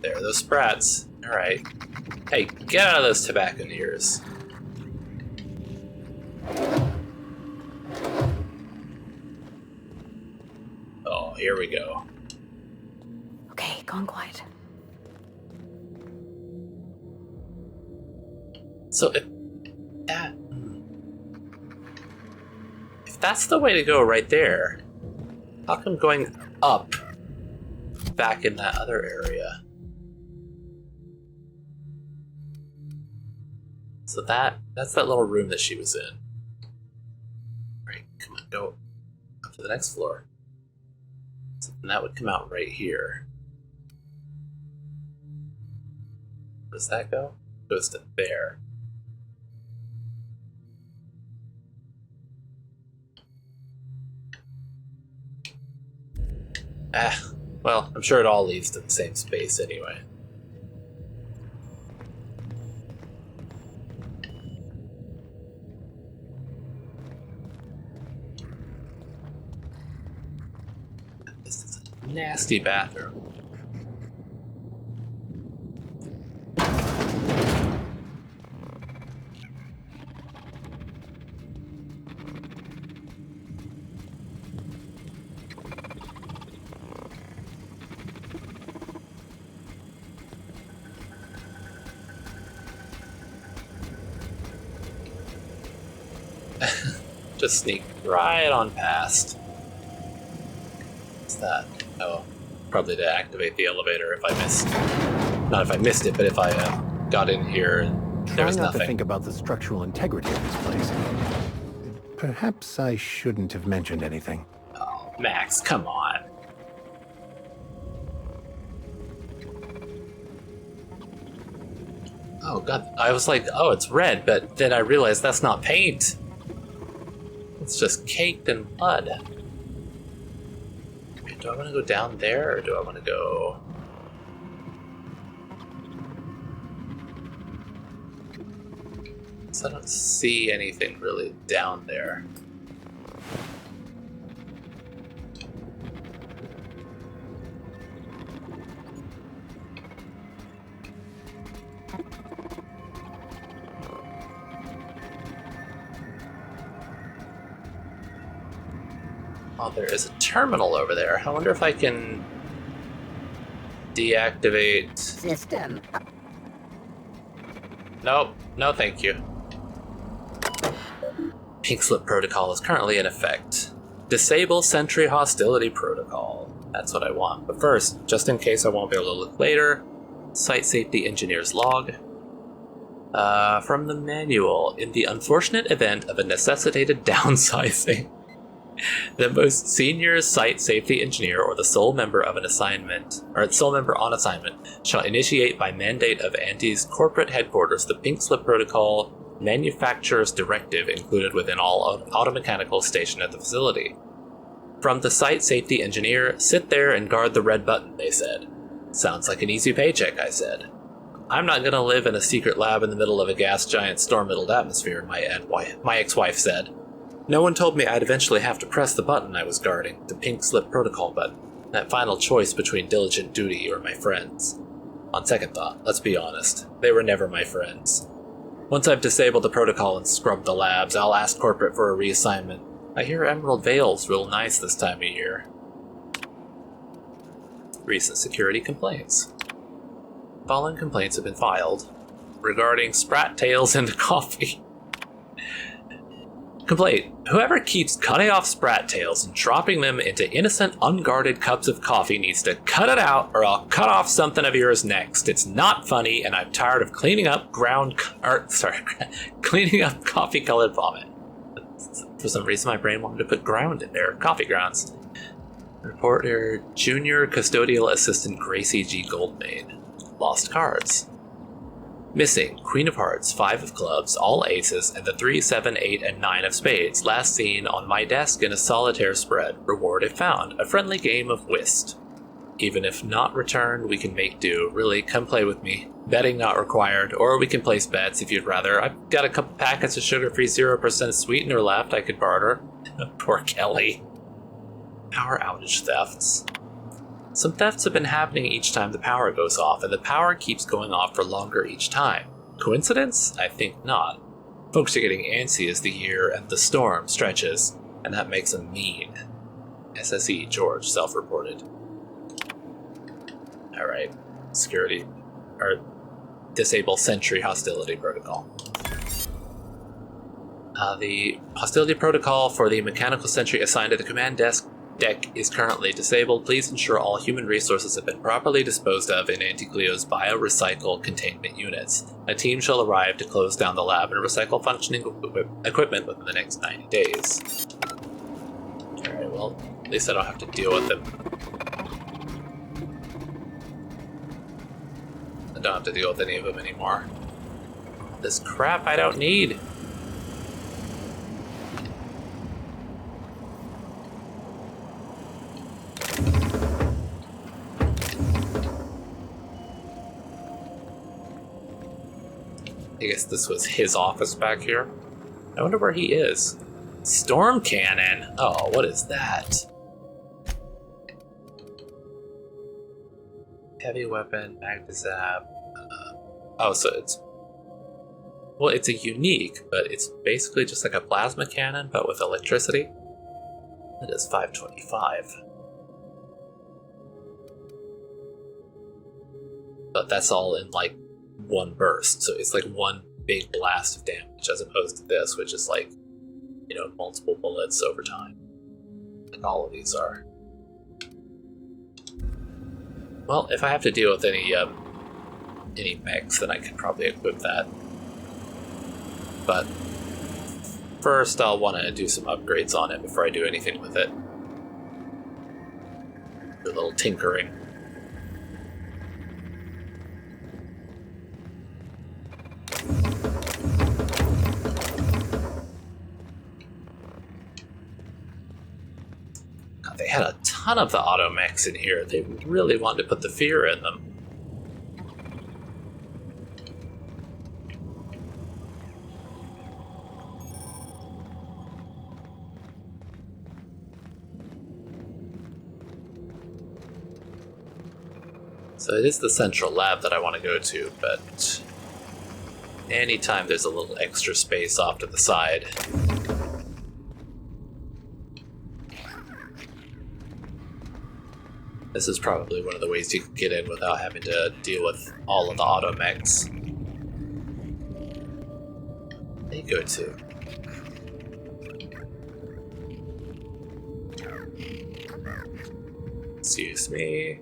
there. Those sprats. Alright. Hey, get out of those tobacconeers. Oh, here we go. Okay, gone quiet. So if that's the way to go right there, how come going up back in that other area? So that's that little room that she was in. Right, come on, go up to the next floor. So then that would come out right here. Where does that go? It goes to there. Well, I'm sure it all leads to the same space anyway. This is a nasty bathroom. Just sneak right on past. What's that? Oh, probably to activate the elevator if I missed. Not if I missed it, but if I got in here and there was Try not nothing. to think about the structural integrity of this place. Perhaps I shouldn't have mentioned anything. Oh, Max, come on. Oh god, I was like, oh, it's red, but then I realized that's not paint. It's just caked in blood. Wait, do I want to go down there, or do I want to go... So I don't see anything really down there. Oh, there is a terminal over there. I wonder if I can deactivate... System. Nope, no thank you. Pink slip protocol is currently in effect. Disable sentry hostility protocol. That's what I want. But first, just in case I won't be able to look later, site safety engineer's log. From the manual, in the unfortunate event of a necessitated downsizing, the most senior site safety engineer or the sole member of an assignment, or sole member on assignment, shall initiate by mandate of Anti's corporate headquarters the Pink Slip Protocol manufacturer's directive included within all automechanical stationed at the facility. From the site safety engineer, sit there and guard the red button, they said. Sounds like an easy paycheck, I said. I'm not gonna live in a secret lab in the middle of a gas giant storm-middled atmosphere, my ex-wife said. No one told me I'd eventually have to press the button I was guarding, the Pink Slip Protocol button, that final choice between diligent duty or my friends. On second thought, let's be honest, they were never my friends. Once I've disabled the protocol and scrubbed the labs, I'll ask corporate for a reassignment. I hear Emerald Vale's real nice this time of year. Recent security complaints. Following complaints have been filed regarding sprat tails and coffee. Complaint. Whoever keeps cutting off sprat tails and dropping them into innocent, unguarded cups of coffee needs to cut it out or I'll cut off something of yours next. It's not funny and I'm tired of cleaning up cleaning up coffee-colored vomit. For some reason my brain wanted to put ground in there. Coffee grounds. Reporter Junior Custodial Assistant Gracie G. Goldmain. Lost cards. Missing, Queen of Hearts, 5 of Clubs, all aces, and the 3, 7, 8, and 9 of Spades, last seen on my desk in a solitaire spread. Reward if found, a friendly game of whist. Even if not returned, we can make do. Really, come play with me. Betting not required, or we can place bets if you'd rather. I've got a couple packets of sugar-free 0% sweetener left I could barter. Poor Kelly. Power outage thefts. Some thefts have been happening each time the power goes off, and the power keeps going off for longer each time. Coincidence? I think not. Folks are getting antsy as the year and the storm stretches, and that makes them mean. SSE George, self-reported. Alright. Security. Or disable Sentry Hostility Protocol. The Hostility Protocol for the Mechanical Sentry assigned to the command deck is currently disabled. Please ensure all human resources have been properly disposed of in Anti-Cleo's biorecycle containment units. A team shall arrive to close down the lab and recycle functioning equipment within the next 90 days. Alright, well, at least I don't have to deal with them. I don't have to deal with any of them anymore. This crap I don't need. I guess this was his office back here. I wonder where he is. Storm cannon? Oh, what is that? Heavy weapon, magnezab. Oh, so it's... Well, it's a unique, but it's basically just like a plasma cannon, but with electricity. It is 525. But that's all in, like, one burst, so it's like one big blast of damage, as opposed to this, which is like, you know, multiple bullets over time. Like all of these are. Well, if I have to deal with any mechs, then I could probably equip that. But first, I'll want to do some upgrades on it before I do anything with it. Do a little tinkering. They had a ton of the auto mechs in here. They really wanted to put the fear in them. So it is the central lab that I want to go to, but anytime there's a little extra space off to the side, this is probably one of the ways you can get in without having to deal with all of the auto mechs. They go to. Excuse me.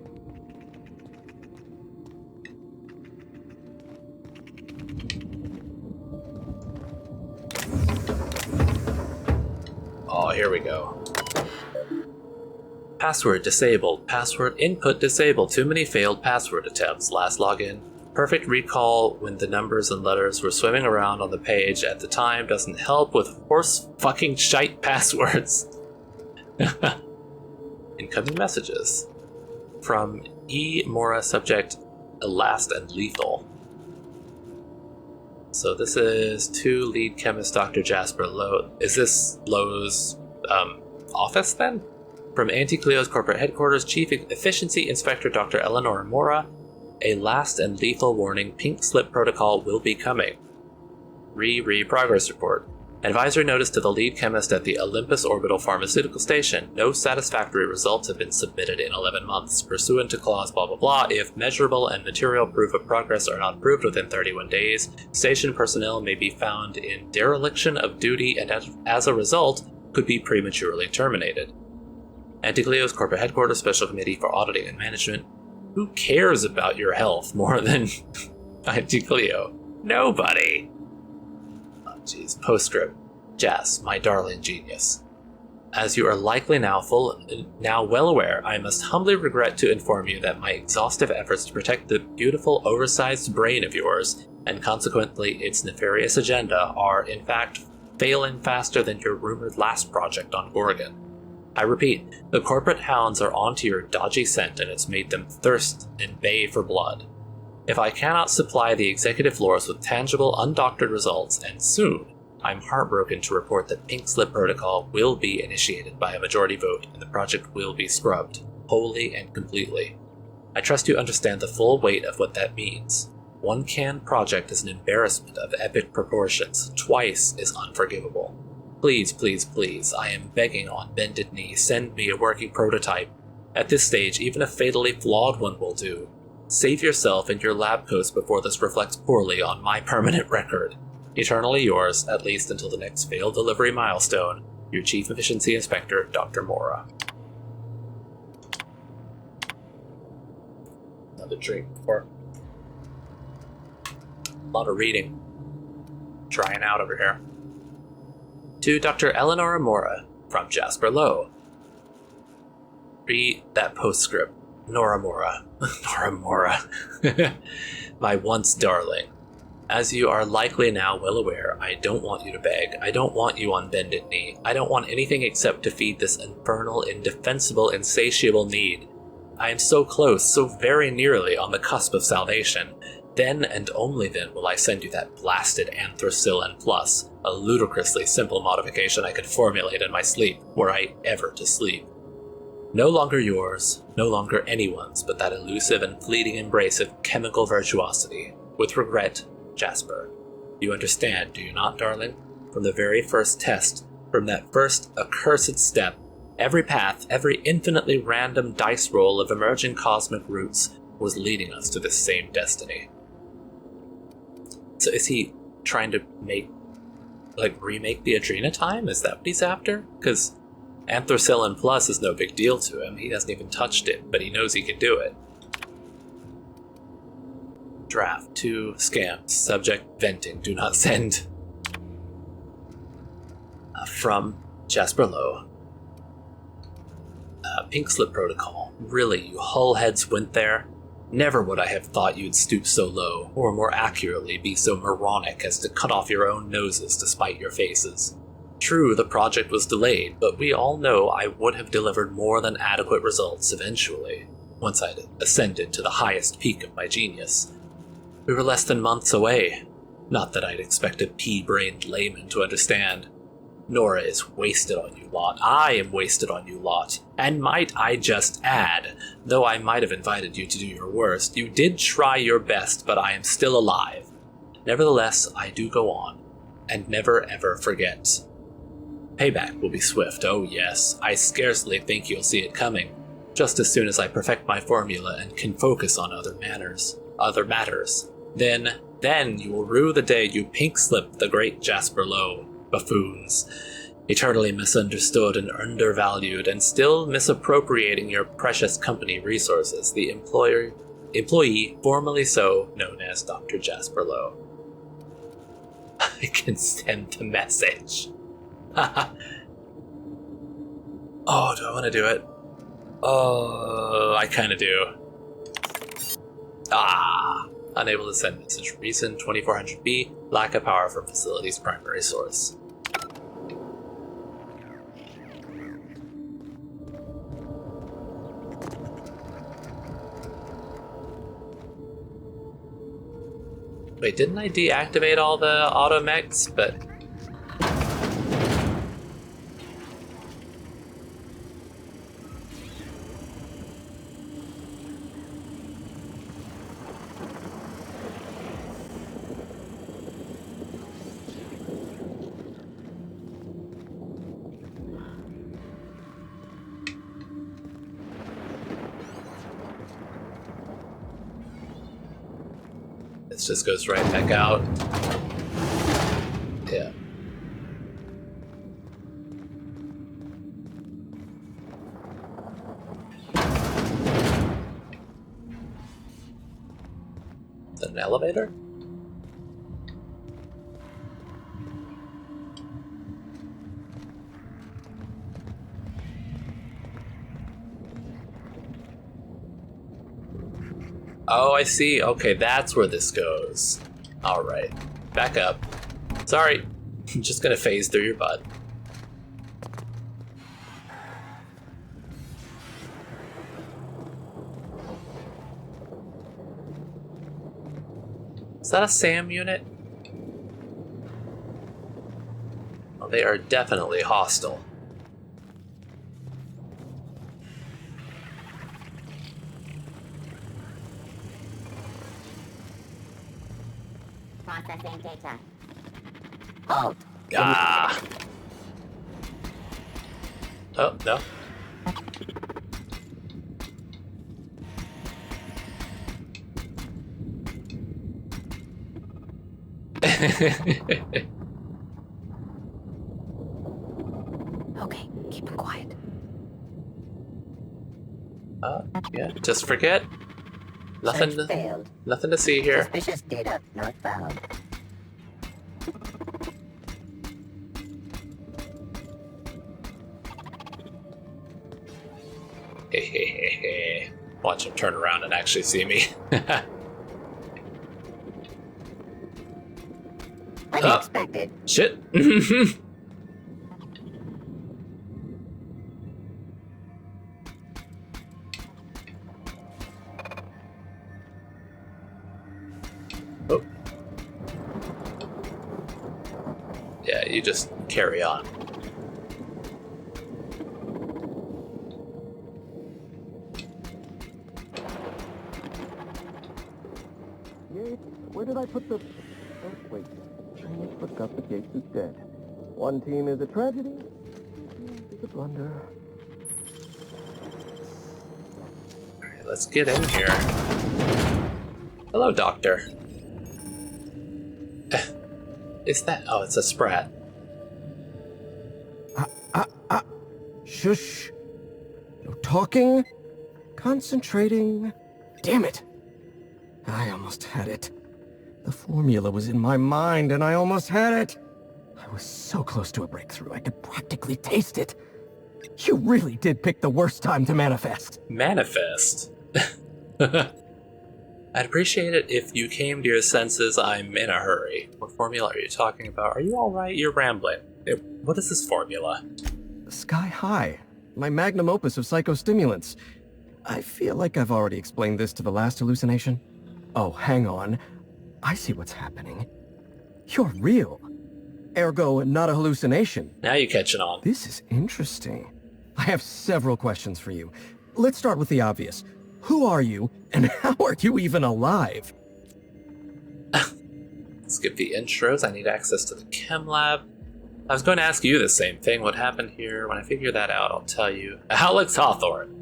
Oh, here we go. Password disabled. Password input disabled. Too many failed password attempts. Last login. Perfect recall when the numbers and letters were swimming around on the page at the time doesn't help with horse fucking shite passwords. Incoming messages. From E. Mora, subject last and lethal. So this is to lead chemist Dr. Jasper Low. Is this Low's office then? From Anti-Cleo's corporate headquarters, Chief Efficiency Inspector Dr. Eleanor Mora, a last and lethal warning, pink slip protocol will be coming. Progress report. Advisory notice to the lead chemist at the Olympus Orbital Pharmaceutical Station. No satisfactory results have been submitted in 11 months. Pursuant to clause blah blah blah, if measurable and material proof of progress are not proved within 31 days, station personnel may be found in dereliction of duty and as a result, could be prematurely terminated. Anti-Cleo's corporate headquarters, Special Committee for Auditing and Management. Who cares about your health more than Anti-Cleo? Nobody! Oh, jeez. Postscript. Jas, my darling genius. As you are likely now well aware, I must humbly regret to inform you that my exhaustive efforts to protect the beautiful, oversized brain of yours, and consequently its nefarious agenda, are, in fact, failing faster than your rumored last project on Gorgon. I repeat, the corporate hounds are onto your dodgy scent and it's made them thirst and bay for blood. If I cannot supply the executive floors with tangible, undoctored results, and soon, I'm heartbroken to report that Pink Slip Protocol will be initiated by a majority vote and the project will be scrubbed, wholly and completely. I trust you understand the full weight of what that means. One canned project is an embarrassment of epic proportions. Twice is unforgivable. Please, please, please, I am begging on bended knee, send me a working prototype. At this stage, even a fatally flawed one will do. Save yourself and your lab coats before this reflects poorly on my permanent record. Eternally yours, at least until the next failed delivery milestone, your Chief Efficiency Inspector, Dr. Mora. Another drink before. A lot of reading. Trying out over here. To Dr. Eleanor Mora, from Jasper Low. Read that postscript. Nora Mora. Nora Mora. My once darling. As you are likely now well aware, I don't want you to beg. I don't want you on bended knee. I don't want anything except to feed this infernal, indefensible, insatiable need. I am so close, so very nearly on the cusp of salvation. Then and only then will I send you that blasted Anthracillin Plus, a ludicrously simple modification I could formulate in my sleep, were I ever to sleep. No longer yours, no longer anyone's, but that elusive and fleeting embrace of chemical virtuosity. With regret, Jasper. You understand, do you not, darling? From the very first test, from that first accursed step, every path, every infinitely random dice roll of emerging cosmic roots was leading us to this same destiny. So is he trying to remake the Adrena time? Is that what he's after? Because Anthracillin Plus is no big deal to him. He hasn't even touched it, but he knows he can do it. Draft 2 scams. Subject venting. Do not send. From Jasper Low. Pink Slip Protocol. Really, you hull heads went there? Never would I have thought you'd stoop so low, or more accurately, be so moronic as to cut off your own noses to spite your faces. True, the project was delayed, but we all know I would have delivered more than adequate results eventually, once I'd ascended to the highest peak of my genius. We were less than months away. Not that I'd expect a pea-brained layman to understand. Nora is wasted on you lot. I am wasted on you lot. And might I just add, though I might have invited you to do your worst, you did try your best, but I am still alive. Nevertheless, I do go on, and never ever forget. Payback will be swift, oh yes. I scarcely think you'll see it coming, just as soon as I perfect my formula and can focus on other matters. Then you will rue the day you pink-slipped the great Jasper Low. Buffoons, eternally misunderstood and undervalued, and still misappropriating your precious company resources, the employee formerly so known as Dr. Jasper Low. I can send the message. Oh, do I want to do it? Oh, I kind of do. Unable to send message. Reason 2400B, lack of power from facility's primary source. Wait, didn't I deactivate all the auto mechs? But this just goes right back out. Yeah. Is that an elevator? Oh, I see. Okay, that's where this goes. Alright. Back up. Sorry. I'm just gonna phase through your butt. Is that a SAM unit? Well, they are definitely hostile. Processing data. Halt! Ah. Oh, no. Okay, keep him quiet. Yeah, just forget. Nothing Search failed. nothing to see here. Suspicious data not found. Watch him turn around and actually see me. Unexpected. Shit. Oh. Yeah, you just carry on. Where did I put the... Oh, wait. I forgot the case is dead. One team is a tragedy, is a blunder. Alright, let's get in here. Hello, Doctor. Is that... Oh, it's a sprat. Shush. No talking. Concentrating. Damn it. I almost had it. The formula was in my mind, and I almost had it. I was so close to a breakthrough, I could practically taste it. You really did pick the worst time to manifest. Manifest? I'd appreciate it if you came to your senses. I'm in a hurry. What formula are you talking about? Are you alright? You're rambling. What is this formula? Sky High. My magnum opus of psychostimulants. I feel like I've already explained this to the last hallucination. Oh, hang on. I see what's happening. You're real. Ergo, not a hallucination. Now you're catching on. This is interesting. I have several questions for you. Let's start with the obvious. Who are you, and how are you even alive? Skip the intros. I need access to the chem lab. I was going to ask you the same thing. What happened here? When I figure that out, I'll tell you. Alex Hawthorne.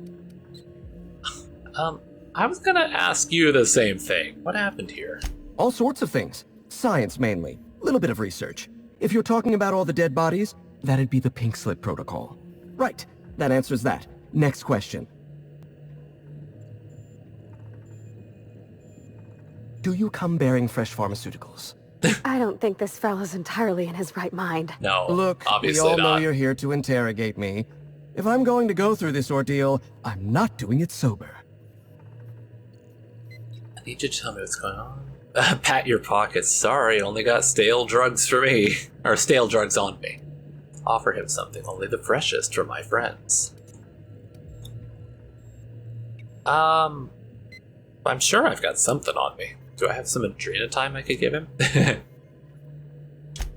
I was going to ask you the same thing. What happened here? All sorts of things. Science, mainly. Little bit of research. If you're talking about all the dead bodies, that'd be the pink slip protocol. Right. That answers that. Next question. Do you come bearing fresh pharmaceuticals? I don't think this fellow's entirely in his right mind. No, Look, obviously we all know not. you're here to interrogate me. If I'm going to go through this ordeal, I'm not doing it sober. I need you to tell me what's going on. Pat your pockets. Sorry, only got stale drugs for me. Or stale drugs on me. Offer him something only the freshest for my friends. I'm sure I've got something on me. Do I have some adrenatime I could give him?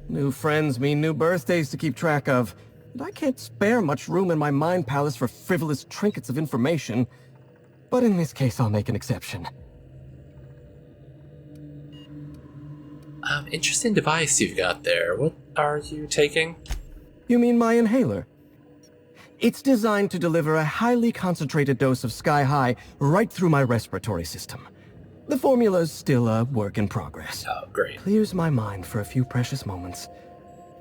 New friends mean new birthdays to keep track of. And I can't spare much room in my mind palace for frivolous trinkets of information. But in this case, I'll make an exception. Interesting device you've got there. What are you taking? You mean my inhaler? It's designed to deliver a highly concentrated dose of Sky High right through my respiratory system. The formula's still a work in progress. Oh, great. Clears my mind for a few precious moments.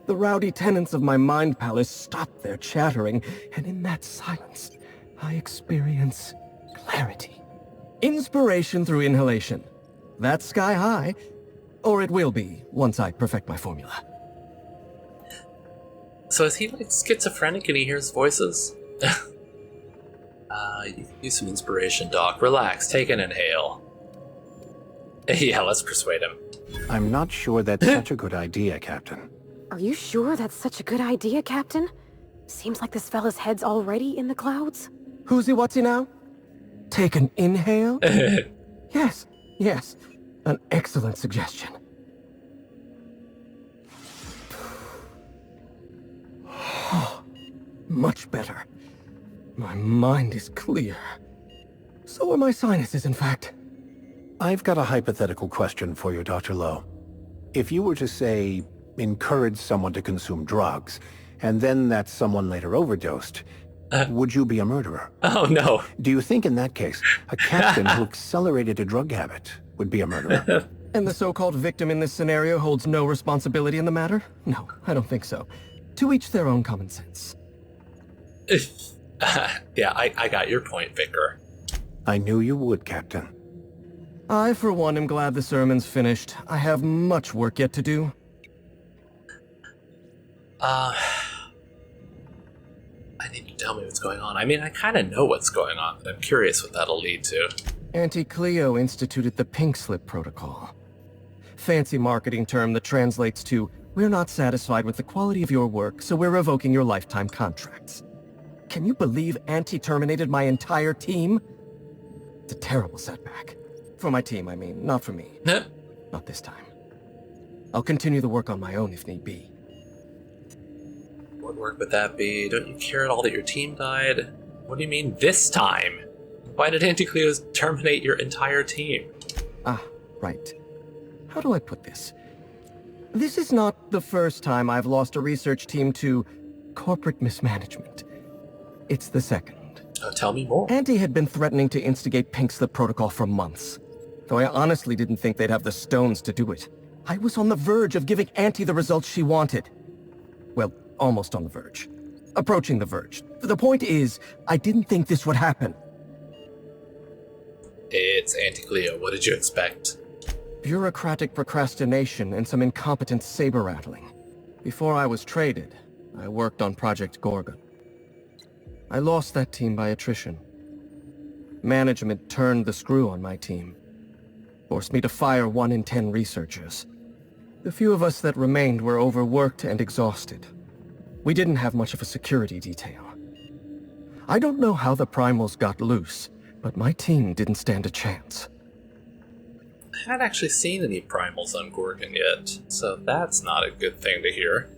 The rowdy tenants of my mind palace stop their chattering, and in that silence, I experience clarity. Inspiration through inhalation. That's Sky High. Or it will be, once I perfect my formula. So is he like schizophrenic and he hears voices? You can use some inspiration, Doc. Relax, take an inhale. Yeah, let's persuade him. I'm not sure that's such a good idea, Captain. Are you sure that's such a good idea, Captain? Seems like this fella's head's already in the clouds. Who's he, what's he now? Take an inhale? Yes, yes. An excellent suggestion. Much better. My mind is clear. So are my sinuses, in fact. I've got a hypothetical question for you, Dr. Low. If you were to, say, encourage someone to consume drugs, and then that someone later overdosed, would you be a murderer? Oh, no. Do you think in that case, a captain who accelerated a drug habit would be a murderer? And the so-called victim in this scenario holds no responsibility in the matter? No, I don't think so. To each their own, common sense. Yeah, I got your point, Vicar. I knew you would, Captain. I, for one, am glad the sermon's finished. I have much work yet to do. I need you to tell me what's going on. I mean, I kind of know what's going on, but I'm curious what that'll lead to. Auntie Cleo instituted the Pink Slip Protocol. Fancy marketing term that translates to, we're not satisfied with the quality of your work, so we're revoking your lifetime contracts. Can you believe Auntie terminated my entire team? It's a terrible setback. For my team, I mean, not for me. Not this time. I'll continue the work on my own if need be. What work would that be? Don't you care at all that your team died? What do you mean, this time? Why did Auntie Cleo terminate your entire team? Ah, right. How do I put this? This is not the first time I've lost a research team to corporate mismanagement. It's the second. Tell me more. Auntie had been threatening to instigate Pink Slip Protocol for months, though I honestly didn't think they'd have the stones to do it. I was on the verge of giving Auntie the results she wanted. Well, almost on the verge. Approaching the verge. The point is, I didn't think this would happen. It's Auntie Cleo. What did you expect? Bureaucratic procrastination and some incompetent saber-rattling. Before I was traded, I worked on Project Gorgon. I lost that team by attrition. Management turned the screw on my team. Forced me to fire 1 in 10 researchers. The few of us that remained were overworked and exhausted. We didn't have much of a security detail. I don't know how the primals got loose, but my team didn't stand a chance. I haven't actually seen any primals on Gorgon yet, so that's not a good thing to hear.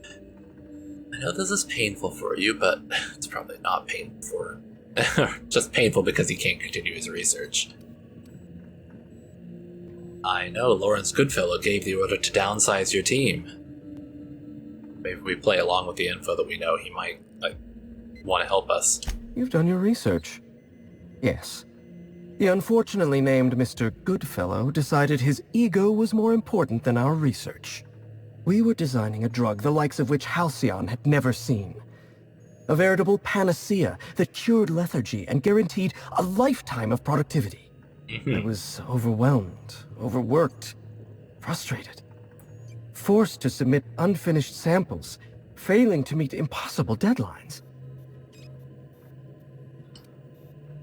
I know this is painful for you, but it's probably not painful for just painful because he can't continue his research. I know Lawrence Goodfellow gave the order to downsize your team. Maybe we play along with the info that we know he might, want to help us. You've done your research. Yes. The unfortunately named Mr. Goodfellow decided his ego was more important than our research. We were designing a drug the likes of which Halcyon had never seen. A veritable panacea that cured lethargy and guaranteed a lifetime of productivity. I was overwhelmed, overworked, frustrated. Forced to submit unfinished samples, failing to meet impossible deadlines.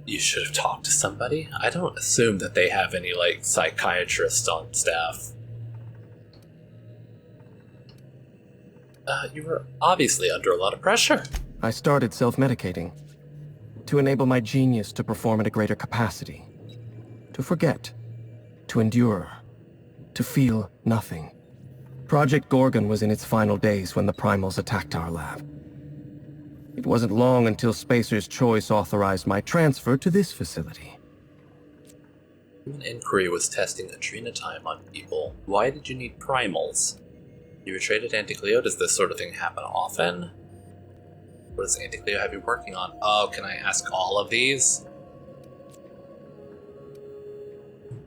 You should have talked to somebody. I don't assume that they have any, psychiatrists on staff. You were obviously under a lot of pressure. I started self-medicating to enable my genius to perform at a greater capacity. To forget, to endure, to feel nothing. Project Gorgon was in its final days when the primals attacked our lab. It wasn't long until Spacer's Choice authorized my transfer to this facility. Human Inquiry was testing adrenotime on people. Why did you need primals? You were traded Auntie Cleo? Does this sort of thing happen often? What does Auntie Cleo have you working on? Oh, can I ask all of these?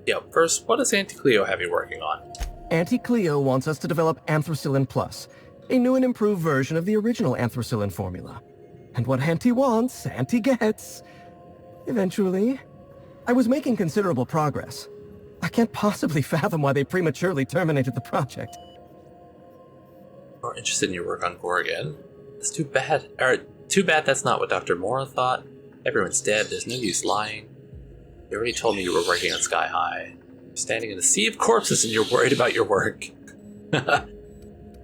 Yeah, first, what does Auntie Cleo have you working on? Auntie Cleo wants us to develop Anthracillin Plus, a new and improved version of the original Anthracillin formula. And what Auntie wants, Auntie gets. Eventually. I was making considerable progress. I can't possibly fathom why they prematurely terminated the project. More interested in your work on Gorgon. It's too bad. Too bad that's not what Dr. Mora thought. Everyone's dead, there's no use lying. You already told me you were working on Sky High. You're standing in a sea of corpses and you're worried about your work.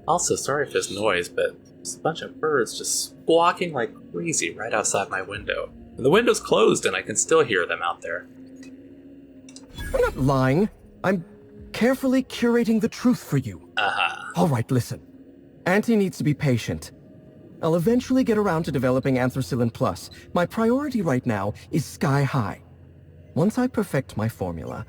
Also, sorry if there's noise, but there's a bunch of birds just squawking like crazy right outside my window. And the window's closed and I can still hear them out there. I'm not lying. I'm carefully curating the truth for you. All right, listen. Auntie needs to be patient. I'll eventually get around to developing Anthracillin Plus. My priority right now is Sky High. Once I perfect my formula,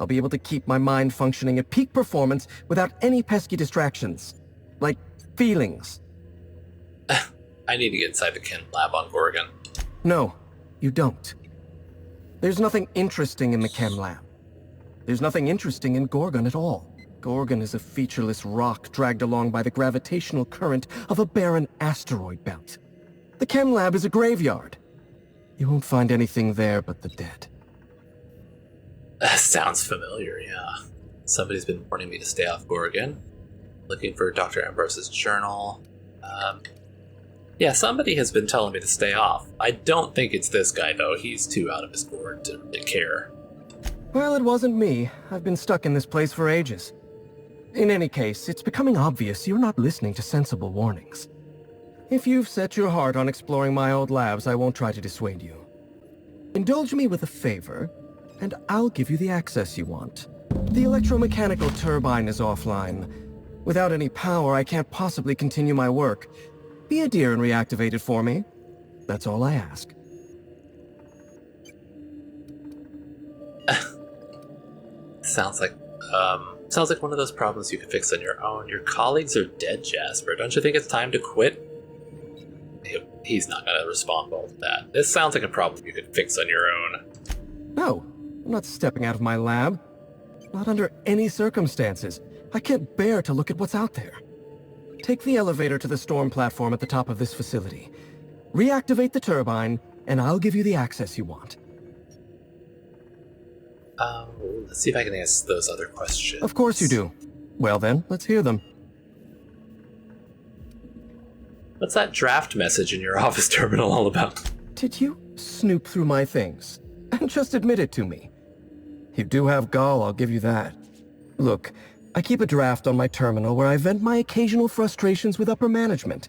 I'll be able to keep my mind functioning at peak performance without any pesky distractions. Like, feelings. I need to get inside the chem lab on Gorgon. No, you don't. There's nothing interesting in the chem lab. There's nothing interesting in Gorgon at all. Gorgon is a featureless rock dragged along by the gravitational current of a barren asteroid belt. The chem lab is a graveyard. You won't find anything there but the dead. Sounds familiar, yeah. Somebody's been warning me to stay off Gorgon. Looking for Dr. Ambrose's journal. Yeah, somebody has been telling me to stay off. I don't think it's this guy, though. He's too out of his gourd to really care. Well, it wasn't me. I've been stuck in this place for ages. In any case, it's becoming obvious you're not listening to sensible warnings. If you've set your heart on exploring my old labs, I won't try to dissuade you. Indulge me with a favor, and I'll give you the access you want. The electromechanical turbine is offline. Without any power, I can't possibly continue my work. Be a dear and reactivate it for me. That's all I ask. Sounds like one of those problems you could fix on your own. Your colleagues are dead, Jasper. Don't you think it's time to quit? He's not going to respond well to that. This sounds like a problem you could fix on your own. No, I'm not stepping out of my lab. Not under any circumstances. I can't bear to look at what's out there. Take the elevator to the storm platform at the top of this facility. Reactivate the turbine, and I'll give you the access you want. Let's see if I can ask those other questions. Of course you do. Well then, let's hear them. What's that draft message in your office terminal all about? Did you snoop through my things? And just admit it to me. You do have gall, I'll give you that. Look, I keep a draft on my terminal where I vent my occasional frustrations with upper management.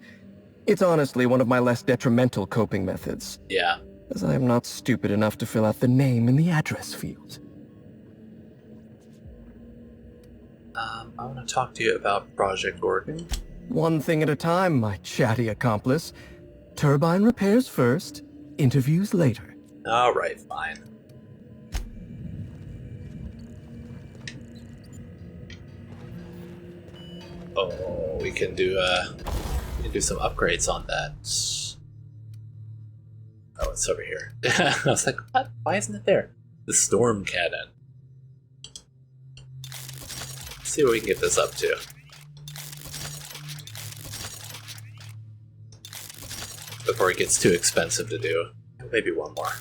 It's honestly one of my less detrimental coping methods. Yeah. As I am not stupid enough to fill out the name in the address field. I want to talk to you about Project Gorgon. One thing at a time, my chatty accomplice. Turbine repairs first, interviews later. Alright, fine. Oh, we can do some upgrades on that. Oh, it's over here. I was like, what? Why isn't it there? The storm cannon. Let's see what we can get this up to. Before it gets too expensive to do. Maybe one more.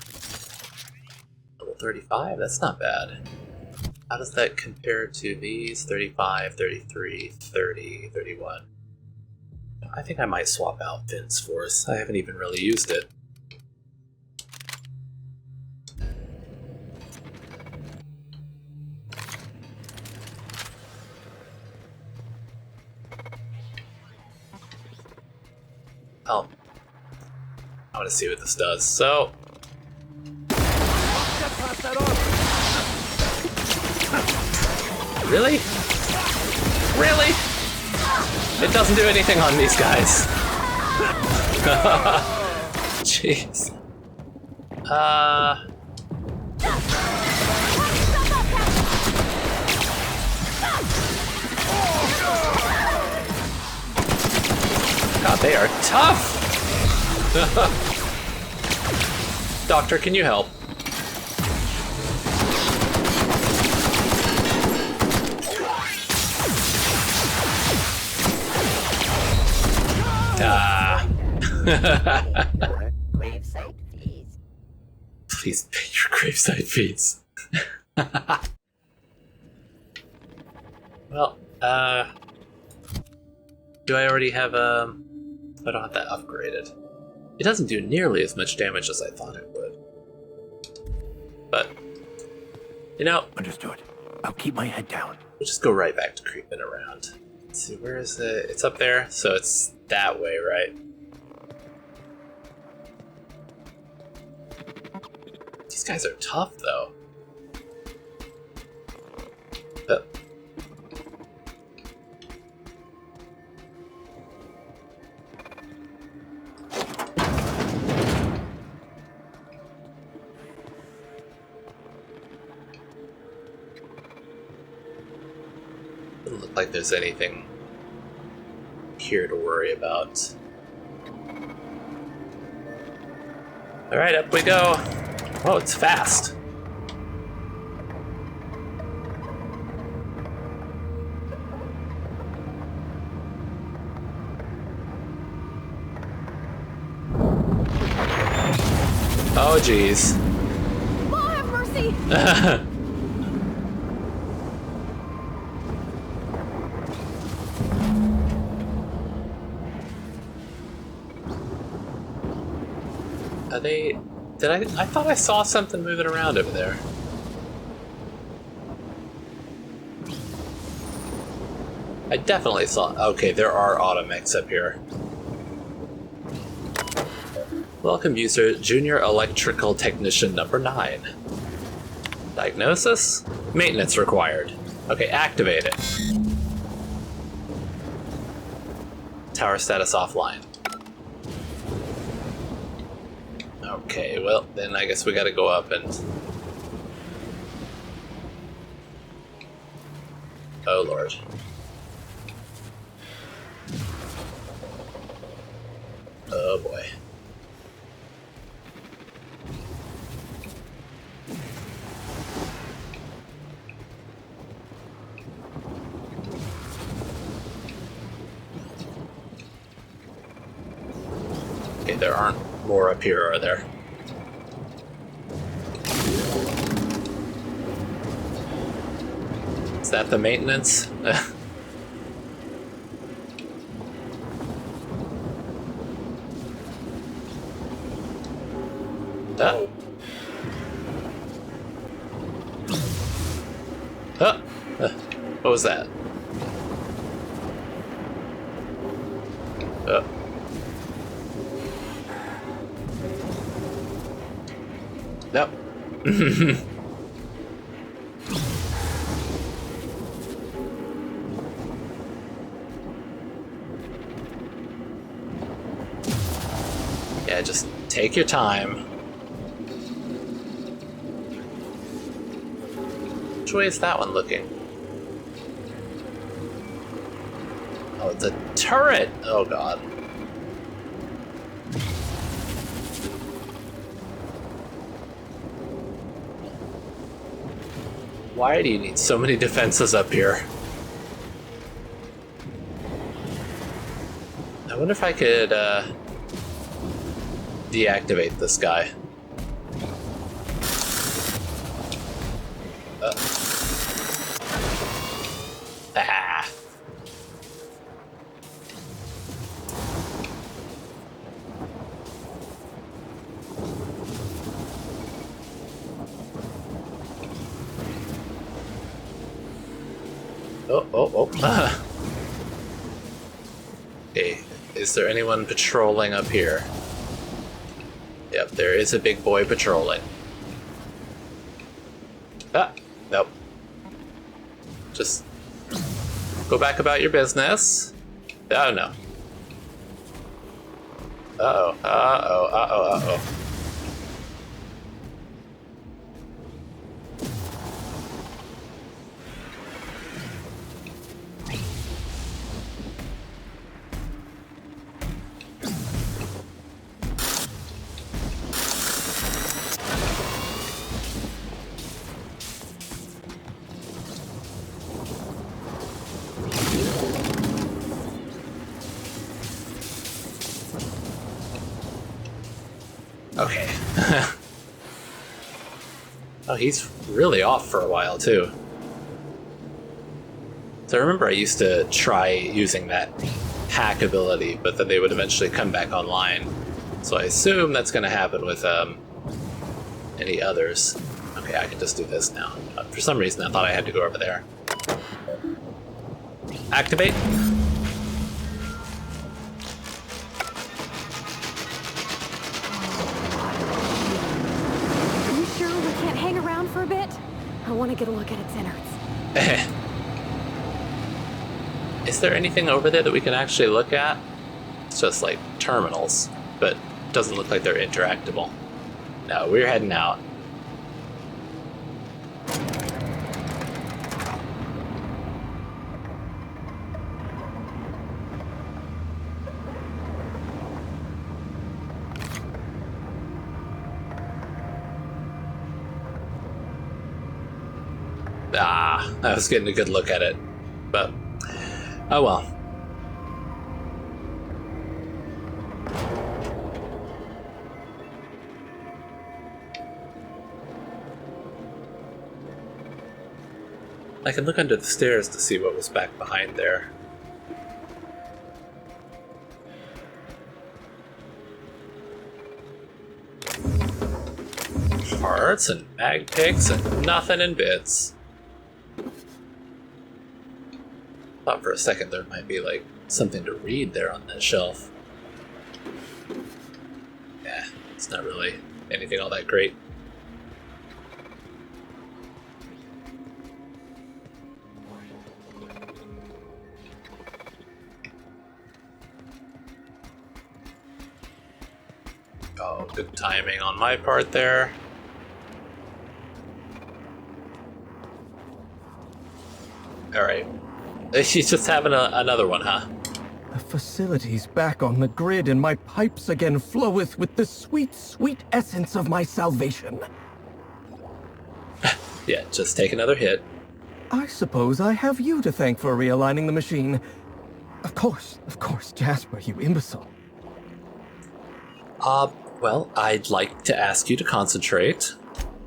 Level 35? That's not bad. How does that compare to these? 35, 33, 30, 31. I think I might swap out Finn's Force. I haven't even really used it. Oh. I want to see what this does. So... Really? Really? It doesn't do anything on these guys. Jeez. God, they are tough! Doctor, can you help? Gravesite fees. Please pay your gravesite fees. Well, do I already have, I don't have that upgraded. It doesn't do nearly as much damage as I thought it would. But, you know... Understood. I'll keep my head down. We'll just go right back to creeping around. Let's see, where is it? It's up there, so it's that way, right? These guys are tough, though. Doesn't look like there's anything here to worry about. Alright, up we go. Oh, it's fast. Oh, jeez. Law have mercy! Are they... I thought I saw something moving around over there. I definitely saw... Okay, there are automechs up here. Welcome, user. Junior Electrical Technician number 9. Diagnosis? Maintenance required. Okay, activate it. Tower status offline. Okay, well, then I guess we gotta go up and... Oh, Lord. Oh, boy. Okay, there aren't more up here, are there? Is that the maintenance? Oh. What was that? Nope. Yeah, just take your time. Which way is that one looking? Oh, it's a turret! Oh, God. Why do you need so many defenses up here? I wonder if I could, deactivate this guy. Ah. Oh. Okay, is there anyone patrolling up here? Yep, there is a big boy patrolling. Ah, nope. Just go back about your business. Oh, no. Uh-oh, uh-oh, uh-oh, uh-oh. Okay. Oh, he's really off for a while, too. So I remember I used to try using that hack ability, but then they would eventually come back online. So I assume that's going to happen with any others. Okay, I can just do this now. For some reason, I thought I had to go over there. Activate. For a bit? I want to get a look at its innards. Is there anything over there that we can actually look at? It's just like terminals, but it doesn't look like they're interactable. No, we're heading out. Ah, I was getting a good look at it. But, oh well. I can look under the stairs to see what was back behind there. Parts and mag picks and nothing in bits. Thought for a second there might be like something to read there on that shelf. Yeah, it's not really anything all that great. Oh, good timing on my part there. Alright. She's just having another one, huh? The facility's back on the grid, and my pipes again floweth with the sweet, sweet essence of my salvation. Yeah, just take another hit. I suppose I have you to thank for realigning the machine. Of course, Jasper, you imbecile. Well, I'd like to ask you to concentrate.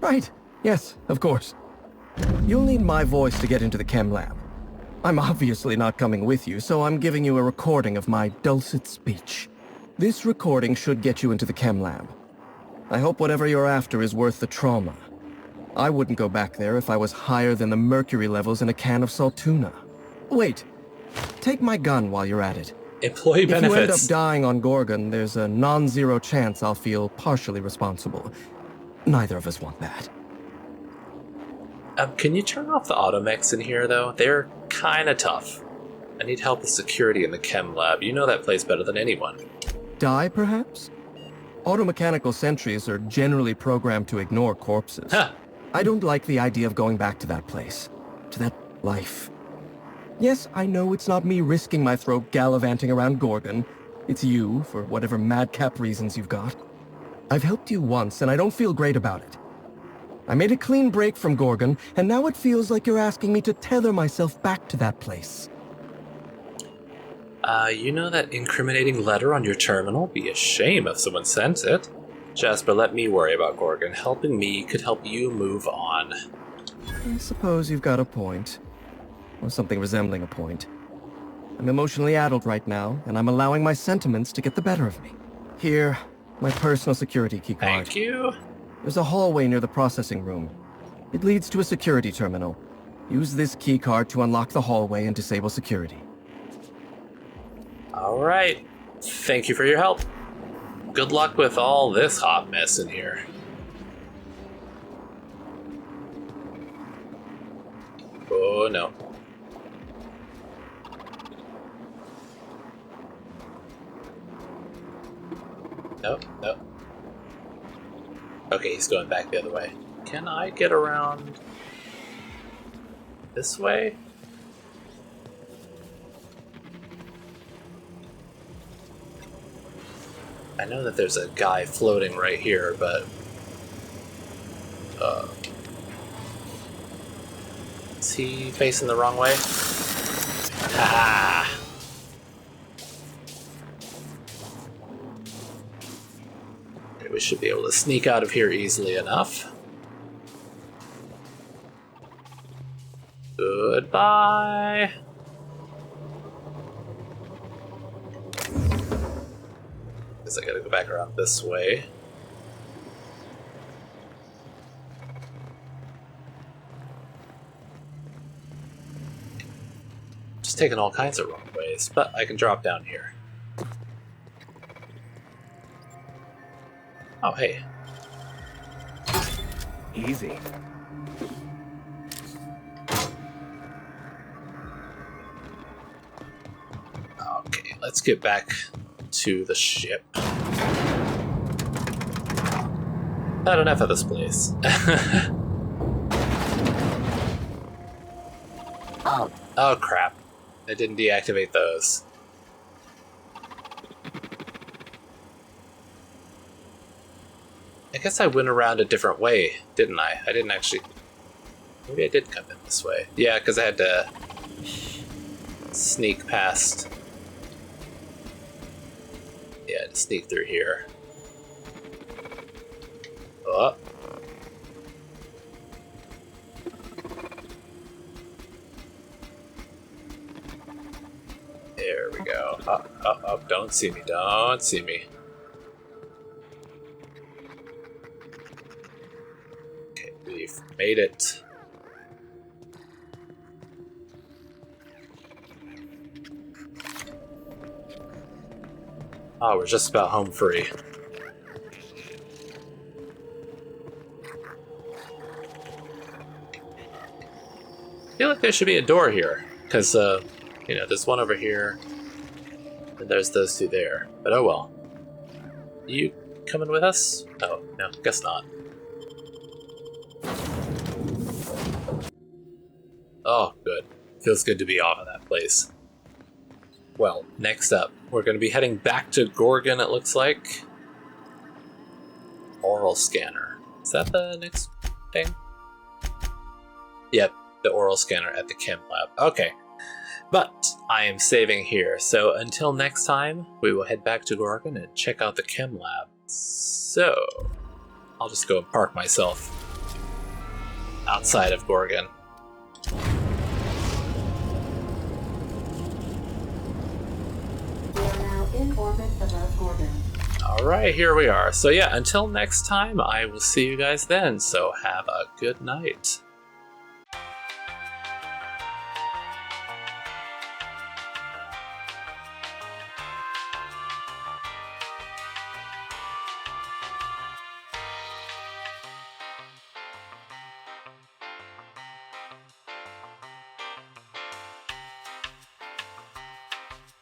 Right, yes, of course. You'll need my voice to get into the chem lab. I'm obviously not coming with you, so I'm giving you a recording of my dulcet speech. This recording should get you into the chem lab. I hope whatever you're after is worth the trauma. I wouldn't go back there if I was higher than the mercury levels in a can of salt tuna. Wait, take my gun while you're at it. Employee benefits. If you end up dying on Gorgon, there's a non-zero chance I'll feel partially responsible. Neither of us want that. Can you turn off the automechs in here, though? They're kinda tough. I need help with security in the chem lab. You know that place better than anyone. Die, perhaps? Automechanical sentries are generally programmed to ignore corpses. Huh. I don't like the idea of going back to that place. To that life. Yes, I know it's not me risking my throat gallivanting around Gorgon. It's you, for whatever madcap reasons you've got. I've helped you once, and I don't feel great about it. I made a clean break from Gorgon, and now it feels like you're asking me to tether myself back to that place. You know that incriminating letter on your terminal? Be a shame if someone sent it. Jasper, let me worry about Gorgon. Helping me could help you move on. I suppose you've got a point. Or something resembling a point. I'm emotionally addled right now, and I'm allowing my sentiments to get the better of me. Here, my personal security keycard. Thank you. There's a hallway near the processing room. It leads to a security terminal. Use this keycard to unlock the hallway and disable security. Alright. Thank you for your help. Good luck with all this hot mess in here. Oh no. Nope. Okay, he's going back the other way. Can I get around this way? I know that there's a guy floating right here, but is he facing the wrong way? Ah! Okay, we should be able to sneak out of here easily enough. Goodbye. Guess I gotta go back around this way. Just taking all kinds of wrong ways, but I can drop down here. Oh, hey. Easy. Okay, let's get back to the ship. Not enough of this place. Oh crap. I didn't deactivate those. I guess I went around a different way, didn't I? I didn't actually... Maybe I did come in this way. Yeah, because I had to sneak past. Yeah, to sneak through here. Oh. There we go. Up, up, up. Don't see me. Don't see me. Okay, we've made it. Oh, we're just about home free. I feel like there should be a door here, because, you know, there's one over here, and there's those two there. But oh well. You coming with us? Oh, no, guess not. Oh, good. Feels good to be off of that place. Well, next up, we're going to be heading back to Gorgon, it looks like. Oral scanner. Is that the next thing? Yep, the oral scanner at the chem lab. Okay. But I am saving here, so until next time, we will head back to Gorgon and check out the chem lab. So, I'll just go and park myself outside of Gorgon. In orbit above Gorgon. Alright, here we are. So yeah, until next time, I will see you guys then. So have a good night.